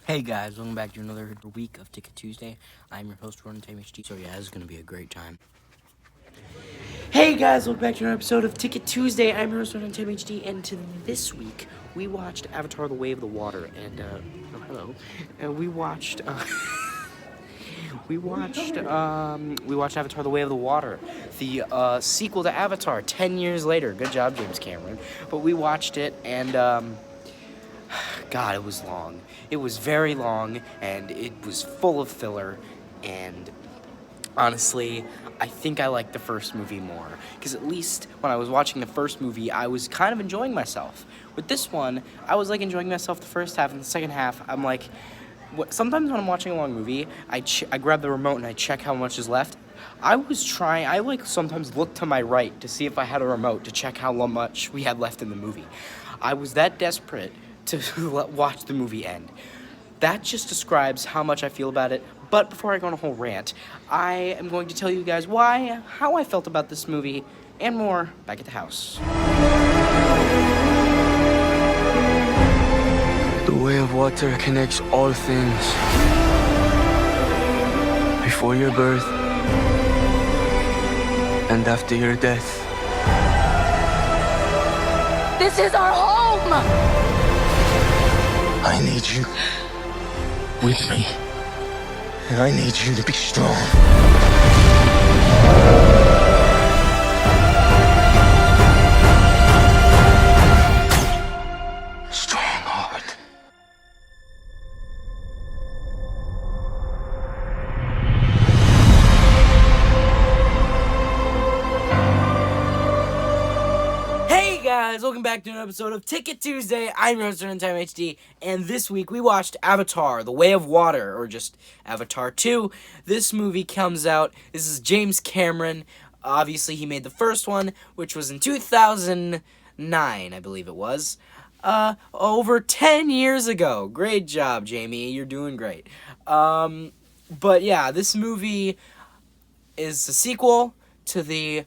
Hey guys, welcome back to another week of Ticket Tuesday. I'm your host, Ronan Time HD. So yeah, this is going to be a great time. Hey guys, welcome back to another episode of Ticket Tuesday. I'm your host, Ronan Time HD, and this week we watched Avatar: The Way of the Water, and hello, and we watched we watched Avatar: The Way of the Water, the sequel to Avatar, 10 years later. Good job, James Cameron. But we watched it, and God, it was long. It was very long, and it was full of filler, and honestly, I think I liked the first movie more, because at least when I was watching the first movie, I was kind of enjoying myself. With this one, I was, enjoying myself the first half, and the second half, I'm like, sometimes when I'm watching a long movie, I grab the remote and I check how much is left. I sometimes look to my right to see if I had a remote to check how much we had left in the movie. I was that desperate to watch the movie end. That just describes how much I feel about it. But before I go on a whole rant, I am going to tell you guys how I felt about this movie, and more back at the house. The way of water connects all things. Before your birth and after your death. This is our home! I need you with me. And I need you to be strong. Strongheart. Hey guys, welcome back to another episode of Ticket Tuesday. I'm your host, Time HD, and this week we watched Avatar: The Way of Water, or just Avatar 2. This movie comes out. This is James Cameron. Obviously, he made the first one, which was in 2009, I believe it was. Over 10 years ago. Great job, Jamie. You're doing great. But yeah, this movie is a sequel to the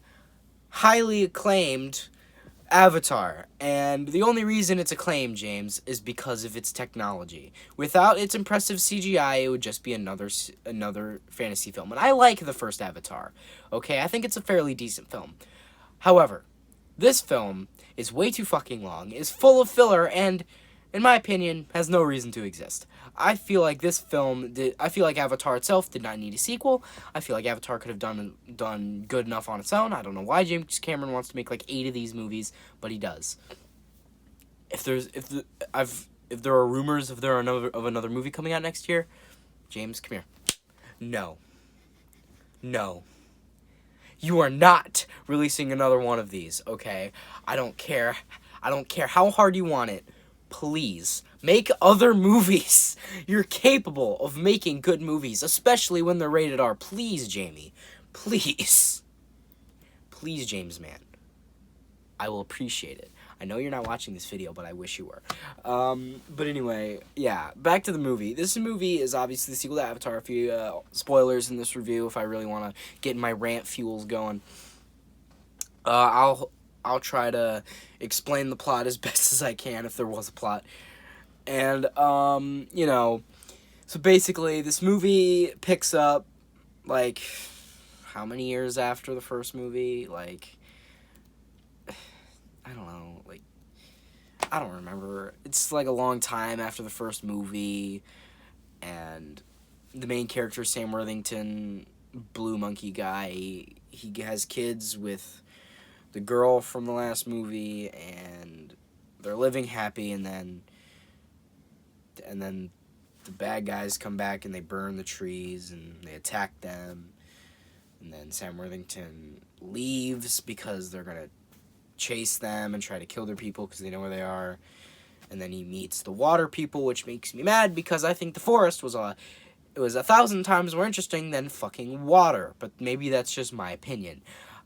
highly acclaimed Avatar, and the only reason it's acclaimed, James, is because of its technology. Without its impressive CGI, it would just be another fantasy film. And I like the first Avatar. Okay, I think it's a fairly decent film. However, this film is way too fucking long, is full of filler, and, in my opinion, has no reason to exist. I feel like Avatar itself did not need a sequel. I feel like Avatar could have done good enough on its own. I don't know why James Cameron wants to make 8 of these movies, but he does. If there are rumors of another movie coming out next year, James, come here. No. You are not releasing another one of these, okay? I don't care how hard you want it. Please, make other movies. You're capable of making good movies, especially when they're rated R. Please, Jamie. Please. Please, James, man. I will appreciate it. I know you're not watching this video, but I wish you were. But anyway, yeah, back to the movie. This movie is obviously the sequel to Avatar. A few spoilers in this review if I really want to get my rant fuels going. I'll try to explain the plot as best as I can if there was a plot. And, so basically this movie picks up, how many years after the first movie? I don't know, I don't remember. It's, a long time after the first movie, and the main character, Sam Worthington, blue monkey guy, he has kids with the girl from the last movie, and they're living happy, and then the bad guys come back and they burn the trees and they attack them, and then Sam Worthington leaves because they're gonna chase them and try to kill their people because they know where they are, and then he meets the water people, which makes me mad because I think the forest was 1,000 times more interesting than fucking water, but maybe that's just my opinion.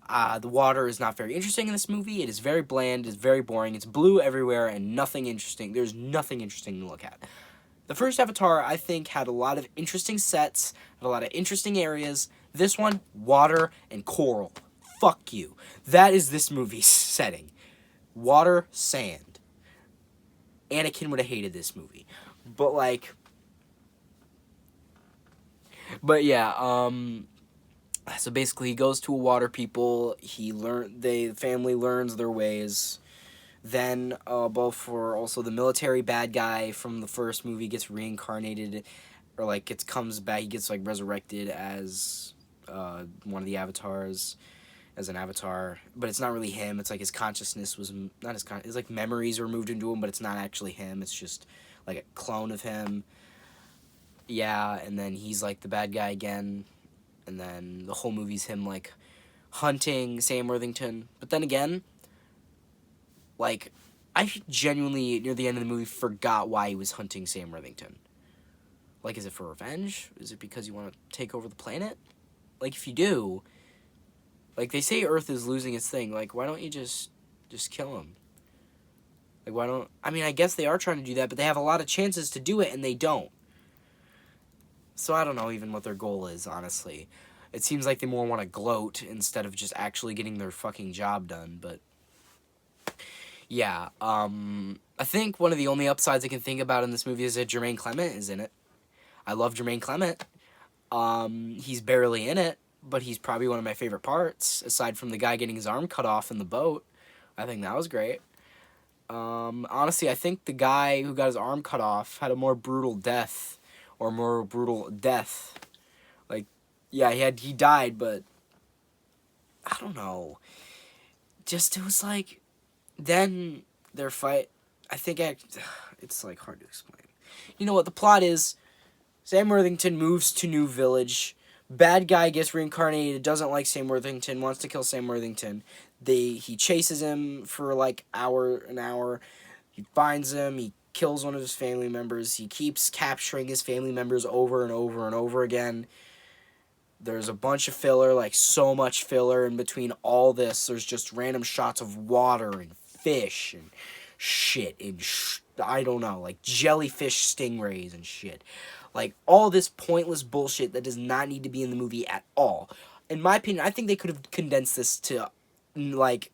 The water is not very interesting in this movie. It is very bland, it's very boring, it's blue everywhere, and nothing interesting. There's nothing interesting to look at. The first Avatar, I think, had a lot of interesting sets, had a lot of interesting areas. This one, water and coral. Fuck you. That is this movie's setting. Water, sand. Anakin would have hated this movie. But, But yeah, so basically he goes to a water people. The family learns their ways. Then, both for also the military bad guy from the first movie gets reincarnated, or like comes back. He gets like resurrected as one of the avatars, as an avatar, but it's not really him. It's like his consciousness was not his it's like memories were moved into him, but it's not actually him. It's just like a clone of him. Yeah, and then he's like the bad guy again, and then the whole movie's him like hunting Sam Worthington. But then again, like, I genuinely, near the end of the movie, forgot why he was hunting Sam Worthington. Like, is it for revenge? Is it because you want to take over the planet? Like, if you do, like, they say Earth is losing its thing. Like, why don't you just kill him? Like, why don't... I mean, I guess they are trying to do that, but they have a lot of chances to do it, and they don't. So I don't know even what their goal is, honestly. It seems like they more want to gloat instead of just actually getting their fucking job done, but... Yeah, I think one of the only upsides I can think about in this movie is that Jermaine Clement is in it. I love Jermaine Clement. He's barely in it, but he's probably one of my favorite parts, aside from the guy getting his arm cut off in the boat. I think that was great. Honestly, I think the guy who got his arm cut off had a more brutal death, or more brutal death. Like, yeah, he died, but I don't know. Just, it was like... Then their fight, it's like hard to explain. You know what the plot is? Sam Worthington moves to New Village. Bad guy gets reincarnated, doesn't like Sam Worthington, wants to kill Sam Worthington. He chases him for like an hour. He finds him, he kills one of his family members. He keeps capturing his family members over and over and over again. There's a bunch of filler, like so much filler in between all this. There's just random shots of water and fish and shit and I don't know, like jellyfish stingrays and shit. Like all this pointless bullshit that does not need to be in the movie at all. In my opinion, I think they could have condensed this to like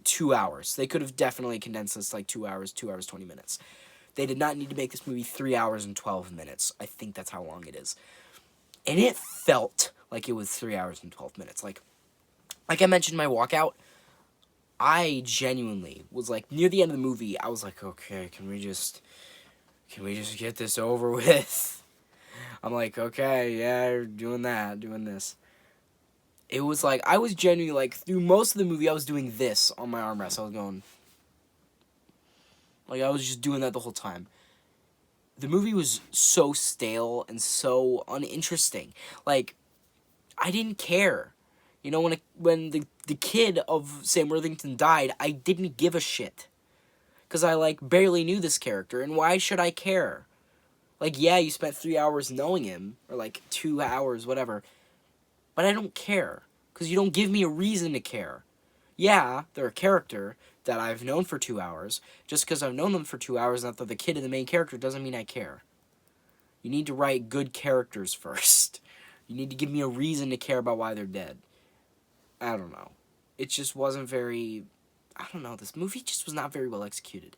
2 hours. They could have definitely condensed this like 2 hours, 2 hours, 20 minutes. They did not need to make this movie 3 hours and 12 minutes. I think that's how long it is. And it felt like it was 3 hours and 12 minutes. Like I mentioned in my walkout, I genuinely was like, near the end of the movie, I was like, okay, can we just get this over with? I'm like, okay, yeah, doing this. It was like, I was genuinely like, through most of the movie, I was doing this on my armrest. I was going, like, I was just doing that the whole time. The movie was so stale and so uninteresting. Like, I didn't care. You know, when the kid of Sam Worthington died, I didn't give a shit. Because I, like, barely knew this character, and why should I care? Like, yeah, you spent 3 hours knowing him, or, like, 2 hours, whatever. But I don't care, because you don't give me a reason to care. Yeah, they're a character that I've known for 2 hours. Just because I've known them for 2 hours, not that they're the kid of the main character, doesn't mean I care. You need to write good characters first. You need to give me a reason to care about why they're dead. I don't know. It just wasn't very... I don't know. This movie just was not very well executed.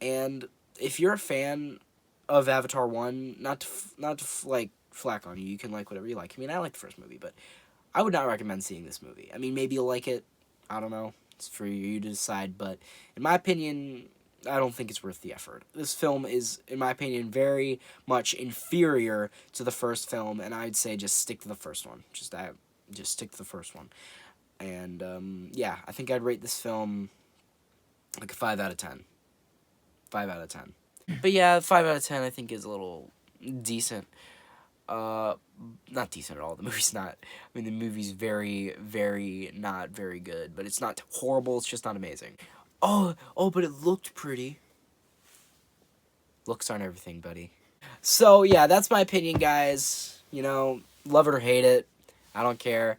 And if you're a fan of Avatar 1, not to like, flack on you. You can like whatever you like. I mean, I like the first movie, but I would not recommend seeing this movie. I mean, maybe you'll like it. I don't know. It's for you to decide. But in my opinion, I don't think it's worth the effort. This film is, in my opinion, very much inferior to the first film, and I'd say just stick to the first one. Just stick to the first one. And, yeah, I think I'd rate this film like a 5 out of 10. 5 out of 10. But yeah, 5 out of 10 I think is a little decent. Not decent at all. The movie's not. I mean, the movie's very, very not very good. But it's not horrible. It's just not amazing. Oh, but it looked pretty. Looks aren't everything, buddy. So, yeah, that's my opinion, guys. You know, love it or hate it. I don't care.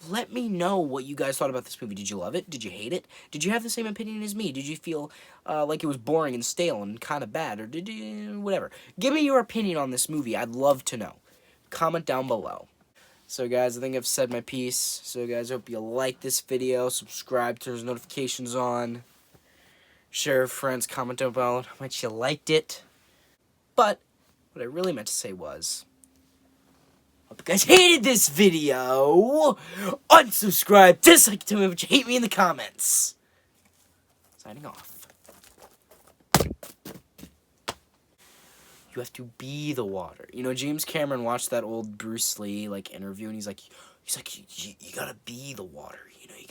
Let me know what you guys thought about this movie. Did you love it? Did you hate it? Did you have the same opinion as me? Did you feel like it was boring and stale and kind of bad? Or did you... whatever. Give me your opinion on this movie. I'd love to know. Comment down below. So, guys, I think I've said my piece. So, guys, I hope you like this video. Subscribe, turn those notifications on. Share with friends. Comment down below how much you liked it. But what I really meant to say was... you guys hated this video, unsubscribe, dislike, tell me what you hate me in the comments. Signing off. You have to be the water. You know, James Cameron watched that old Bruce Lee interview, and he's like, you gotta be the water. You know, you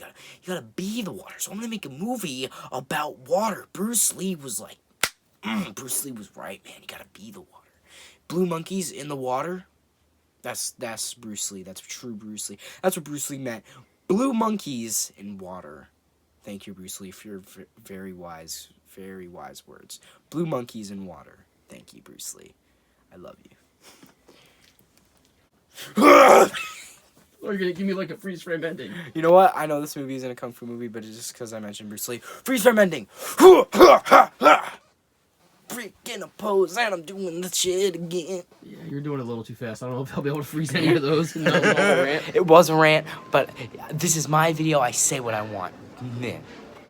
gotta be the water. So I'm gonna make a movie about water. Bruce Lee was like, Bruce Lee was right, man. You gotta be the water. Blue monkeys in the water. That's Bruce Lee. That's true Bruce Lee. That's what Bruce Lee meant. Blue monkeys in water. Thank you, Bruce Lee, for your very wise words. Blue monkeys in water. Thank you, Bruce Lee. I love you. Or you're gonna give me like a freeze frame ending. You know what? I know this movie isn't a kung fu movie, but it's just because I mentioned Bruce Lee. Freeze frame ending. Freaking a pose, and I'm doing the shit again. Yeah, you're doing it a little too fast. I don't know if I'll be able to freeze any of those. No, rant. It was a rant, but this is my video. I say what I want. Meh.